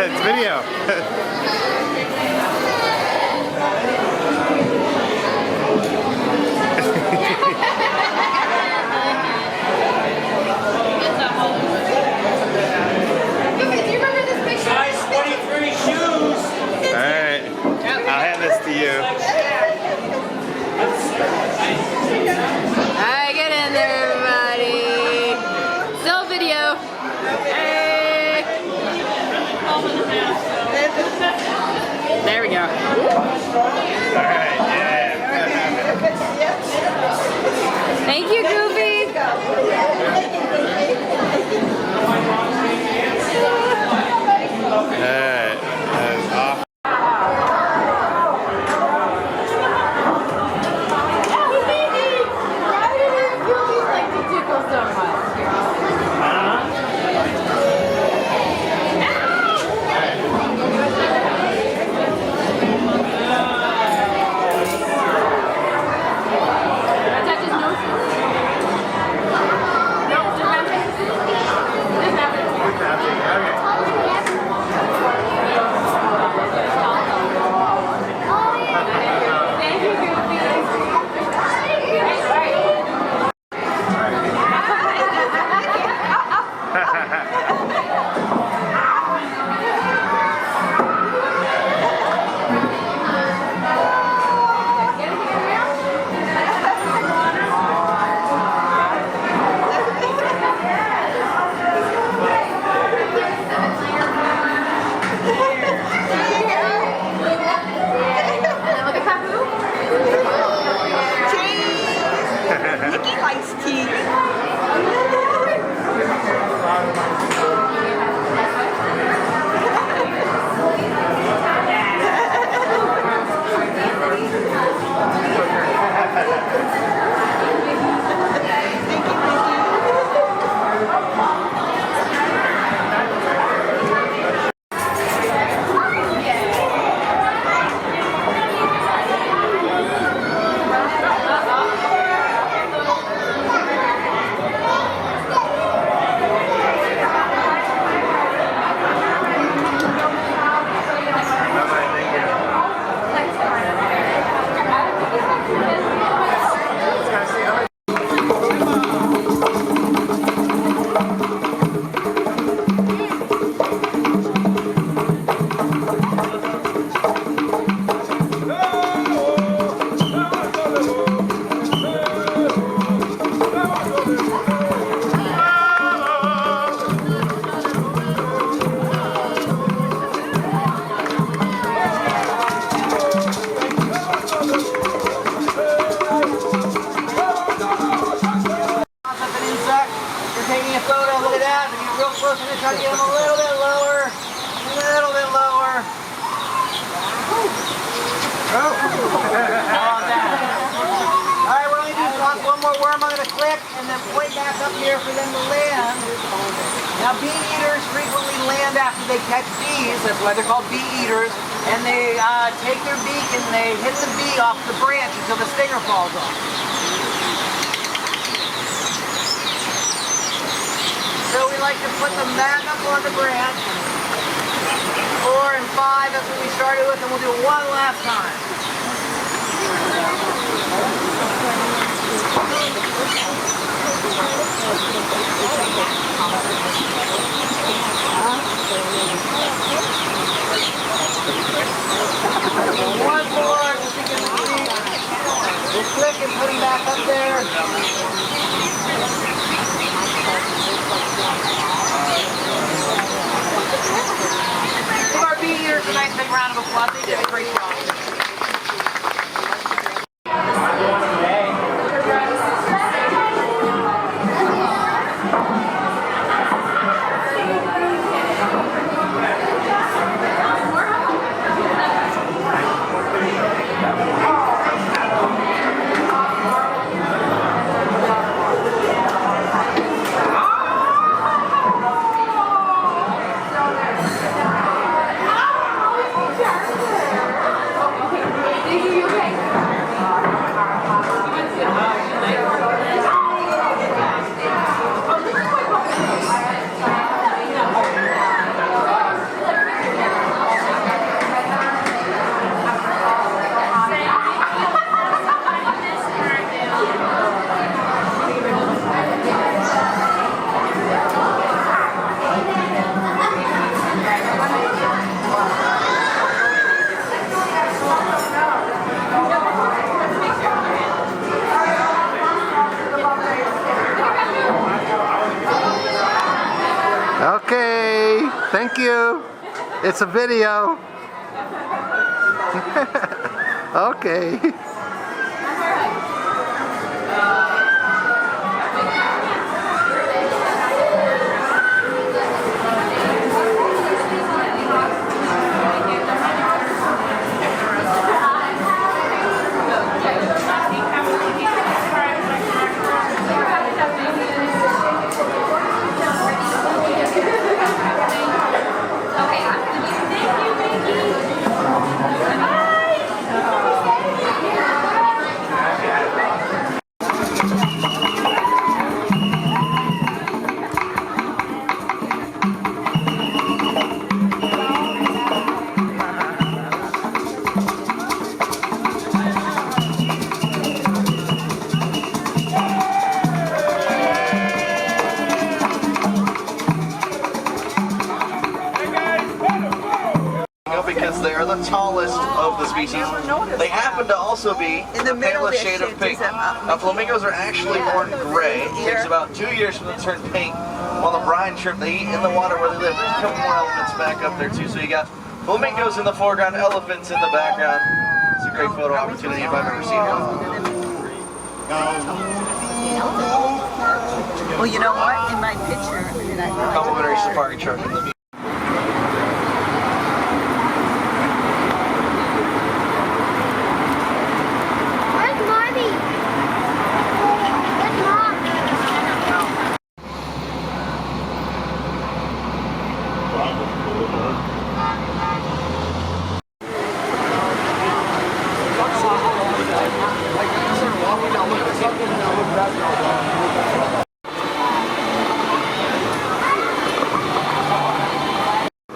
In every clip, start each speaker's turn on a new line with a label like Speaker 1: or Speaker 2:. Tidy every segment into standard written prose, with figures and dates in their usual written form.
Speaker 1: It's video.
Speaker 2: Size 23 shoes.
Speaker 1: Alright, I'll hand this to you.
Speaker 3: Alright, get in there, everybody. Still video. Hey. There we go.
Speaker 1: Alright, yeah.
Speaker 3: Thank you, Goofy.
Speaker 1: Alright, that's awesome.
Speaker 2: Taking a photo, look at that. Get real close and try to get them a little bit lower. A little bit lower. Oh. Alright, we're only going to toss one more worm. I'm going to click and then point back up here for them to land. Now, bee eaters frequently land after they catch bees. That's why they're called bee eaters. And they take their beak and they hit the bee off the branch until the stinger falls off. So we like to put them back up on the branch. 4 and 5, that's what we started with, and we'll do it one last time. One more, just to get the beak. We'll click and put them back up there.
Speaker 1: Okay, thank you. It's a video. Okay.
Speaker 4: Because they are the tallest of the species. They happen to also be
Speaker 2: In the middle
Speaker 4: palest
Speaker 2: there,
Speaker 4: shade of
Speaker 2: shit,
Speaker 4: pink.
Speaker 2: there's a-
Speaker 4: Now flamingos are actually born gray. It takes about 2 years for them to turn pink. While the brine shrimp, they eat in the water where they live. There's a couple more elements back up there too. So you got flamingos in the foreground, elephants in the background. It's a great photo opportunity if I've ever seen one.
Speaker 2: Well, you know what? In my picture,
Speaker 4: Complimentary safari truck in the
Speaker 5: Where's Marty? Where's Mom?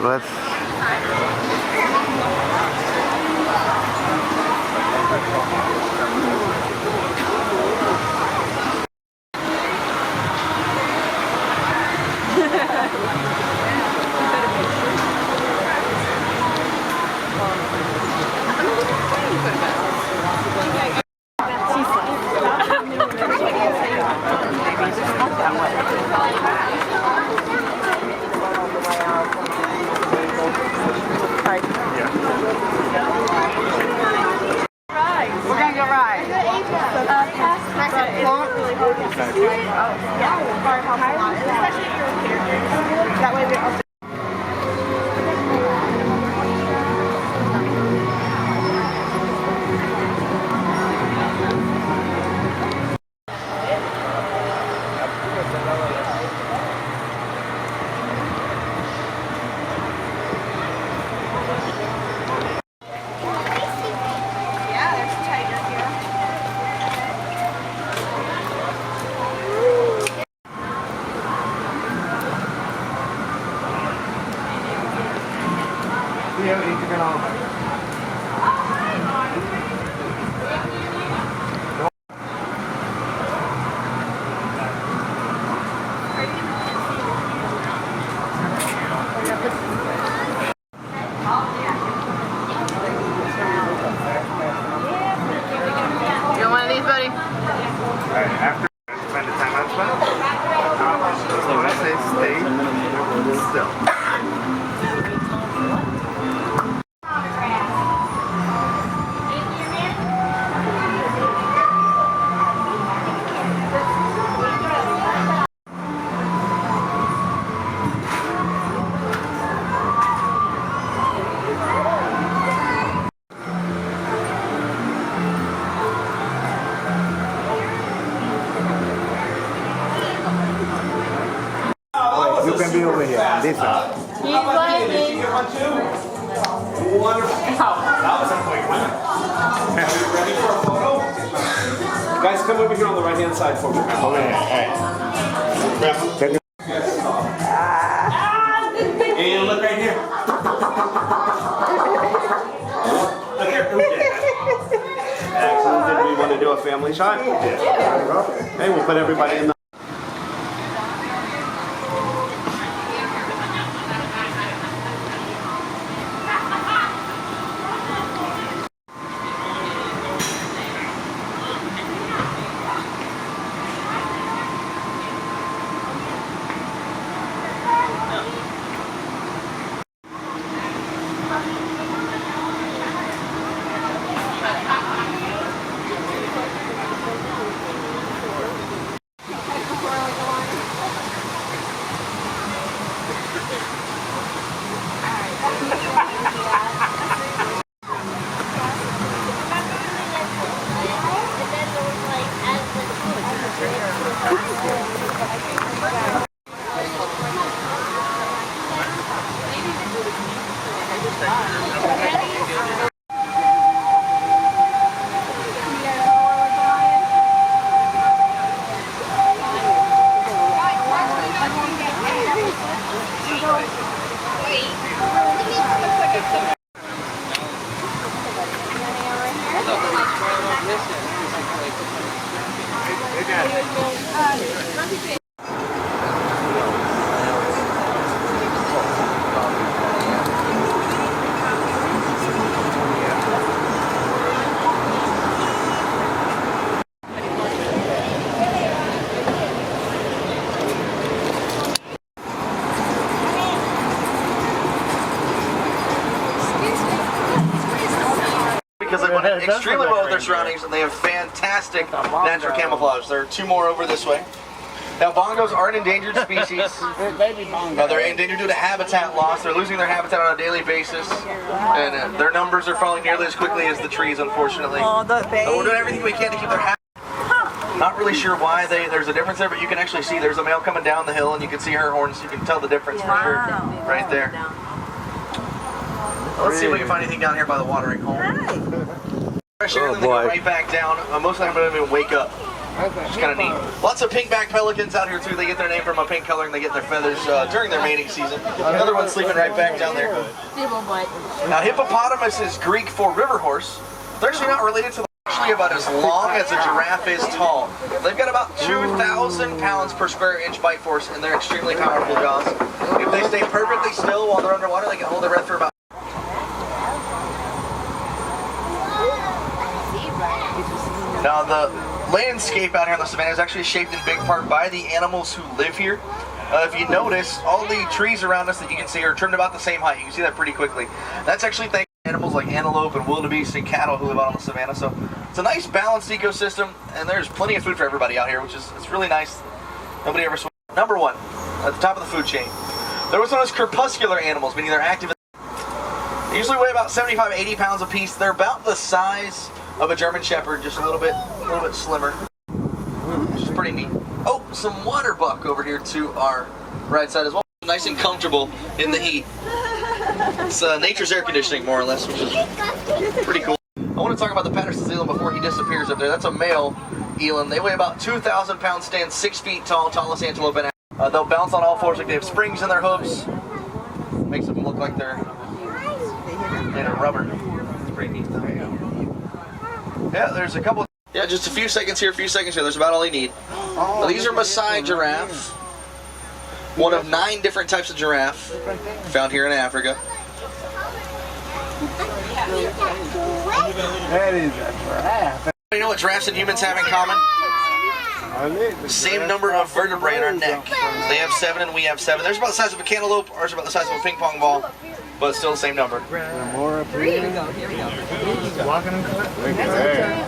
Speaker 1: Let's.
Speaker 2: we're gonna go ride. That way we also.
Speaker 3: You want one of these, buddy?
Speaker 1: After spend the time outside, so I say stay still. You can be over here, on this side.
Speaker 3: He's landing.
Speaker 6: Guys, come over here on the right-hand side for me.
Speaker 1: Over here, alright. Take it.
Speaker 6: And look right here. Look here. Excellent. Did we want to do a family shot? Yeah. Okay, we'll put everybody in the...
Speaker 4: blend extremely well with their surroundings, and they have fantastic natural camouflage. There are 2 more over this way. Now, bongos are an endangered species. They're endangered due to habitat loss. They're losing their habitat on a daily basis, and their numbers are falling nearly as quickly as the trees, unfortunately.
Speaker 2: Oh, the
Speaker 4: But we're doing everything we can to keep their habitat. Not really sure why there's a difference there, but you can actually see there's a male coming down the hill, and you can see her horns. You can tell the difference for sure right there. Let's see if we can find anything down here by the watering hole. Fresh air, and then they go right back down. Most of the time, they don't even wake up. It's kind of neat. Lots of pink-backed pelicans out here too. They get their name from a pink color, and they get their feathers during their mating season. Another one sleeping right back down there. Now, hippopotamus is Greek for river horse. They're actually not related to. Actually about as long as a giraffe is tall. They've got about 2,000 pounds per square inch bite force, and they're extremely powerful jaws. If they stay perfectly still while they're underwater, they can hold their breath for about. Now the landscape out here in the savannah is actually shaped in big part by the animals who live here. If you notice, all the trees around us that you can see are trimmed about the same height. You can see that pretty quickly. That's actually thanks to animals like antelope and wildebeest and cattle who live out on the savannah. So it's a nice balanced ecosystem, and there's plenty of food for everybody out here, which is it's really nice. Nobody ever sweats. Number 1, at the top of the food chain. There was known as crepuscular animals, meaning they're active. They usually weigh about 75, 80 pounds a piece. They're about the size of a German Shepherd, just a little bit slimmer, which is pretty neat. Oh, some water buck over here to our right side as well. Nice and comfortable in the heat. It's nature's air conditioning, more or less, which is pretty cool. I want to talk about the Patterson's eland before he disappears up there. That's a male eland. They weigh about 2,000 pounds, stand 6 feet tall, tallest antelope in Africa. They'll bounce on all fours like they have springs in their hooves. Makes them look like they're made of rubber. It's pretty neat. Yeah, there's a couple. Yeah, just a few seconds here, a few seconds here. There's about all you need. Now, these are Maasai giraffe. One of 9 different types of giraffe found here in Africa.
Speaker 1: That is a giraffe.
Speaker 4: You know what giraffes and humans have in common? Same number of vertebrae in our neck. They have 7 and we have 7. Theirs about the size of a cantaloupe, ours about the size of a ping pong ball, but still the same number.
Speaker 1: More up here. Here we go. Walking in front. Look at that.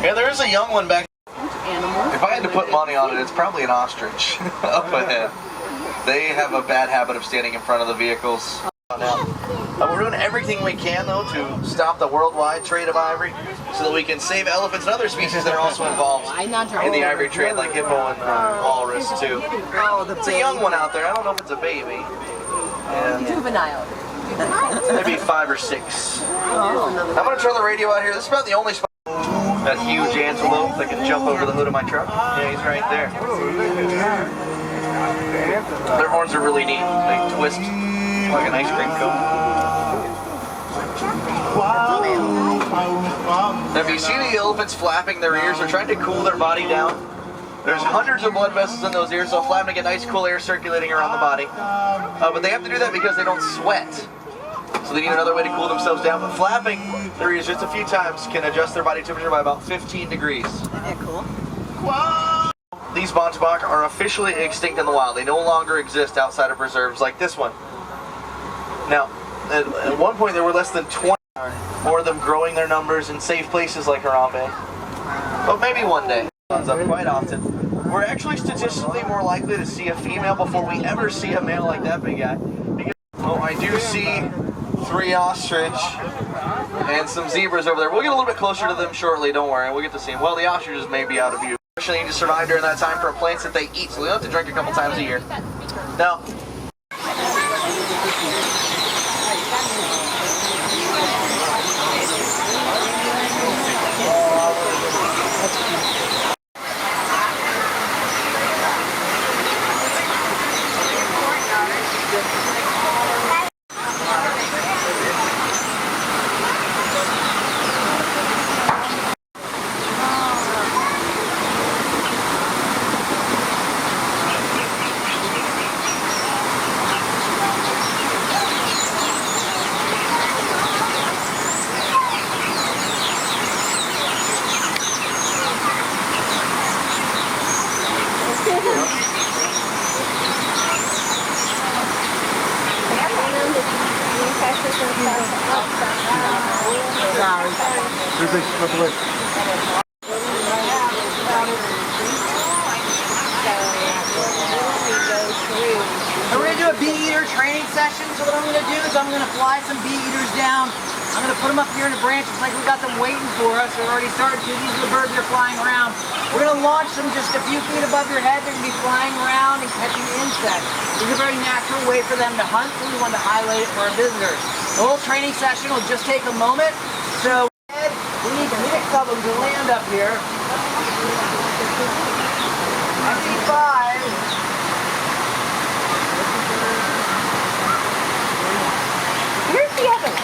Speaker 4: Yeah, there is a young one back. If I had to put money on it, it's probably an ostrich up ahead. They have a bad habit of standing in front of the vehicles. We're doing everything we can, though, to stop the worldwide trade of ivory so that we can save elephants and other species that are also involved in the ivory trade, like hippo and walrus, too. It's a young one out there. I don't know if it's a baby.
Speaker 3: Juvenile.
Speaker 4: Maybe 5 or 6. I'm going to turn the radio out here. This is about the only spot. That huge antelope that can jump over the hood of my truck. Yeah, he's right there. Their horns are really neat. They twist like an ice cream cone. Now, if you see the elephants flapping their ears, they're trying to cool their body down. There's hundreds of blood vessels in those ears, so flapping to get nice cool air circulating around the body. But they have to do that because they don't sweat. So they need another way to cool themselves down. But flapping their ears just a few times can adjust their body temperature by about 15 degrees.
Speaker 2: Isn't that cool?
Speaker 4: These Bontebok are officially extinct in the wild. They no longer exist outside of reserves like this one. Now, at one point there were less than 20 more of them growing their numbers in safe places like Harambe. But maybe one day. Comes up quite often. We're actually statistically more likely to see a female before we ever see a male like that big guy. Because, I do see 3 ostrich and some zebras over there. We'll get a little bit closer to them shortly, don't worry. We'll get to see them. Well, the ostriches may be out of view. They need to survive during that time for plants that they eat, so they'll have to drink a couple times a year. Now,
Speaker 2: We're going to do a bee eater training session, so what I'm going to do is I'm going to fly some bee eaters down. I'm going to put them up here in the branches like we got them waiting for us. They're already started to. These are the birds that are flying around. We're going to launch them just a few feet above your head. They're going to be flying around and catching insects. This is a very natural way for them to hunt, so we want to highlight it for our visitors. The whole training session will just take a moment. So we need 6 of them to land up here. I see 5. Here's the other one.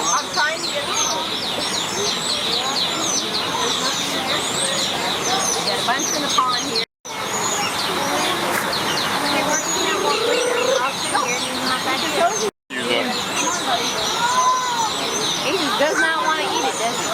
Speaker 3: I'm trying to get home. We got a bunch in the pond here. He just does not want to eat it, does he?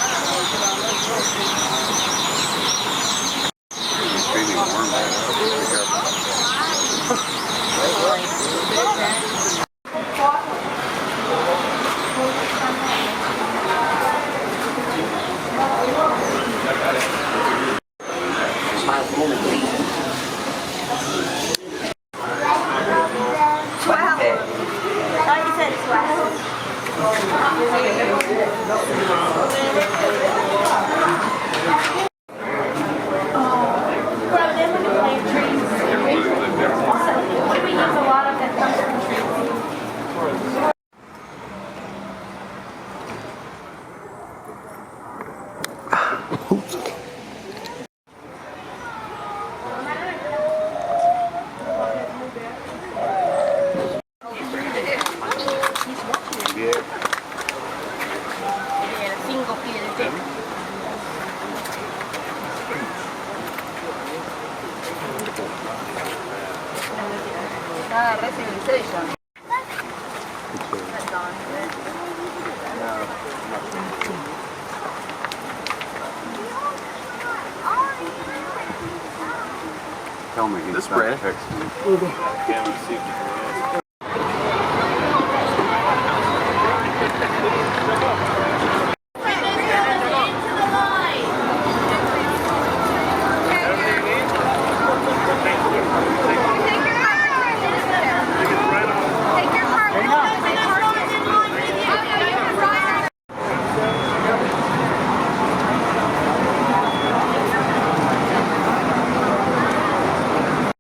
Speaker 3: Civilization.
Speaker 6: Tell me he's
Speaker 4: This
Speaker 6: back
Speaker 4: brand?
Speaker 6: fixed.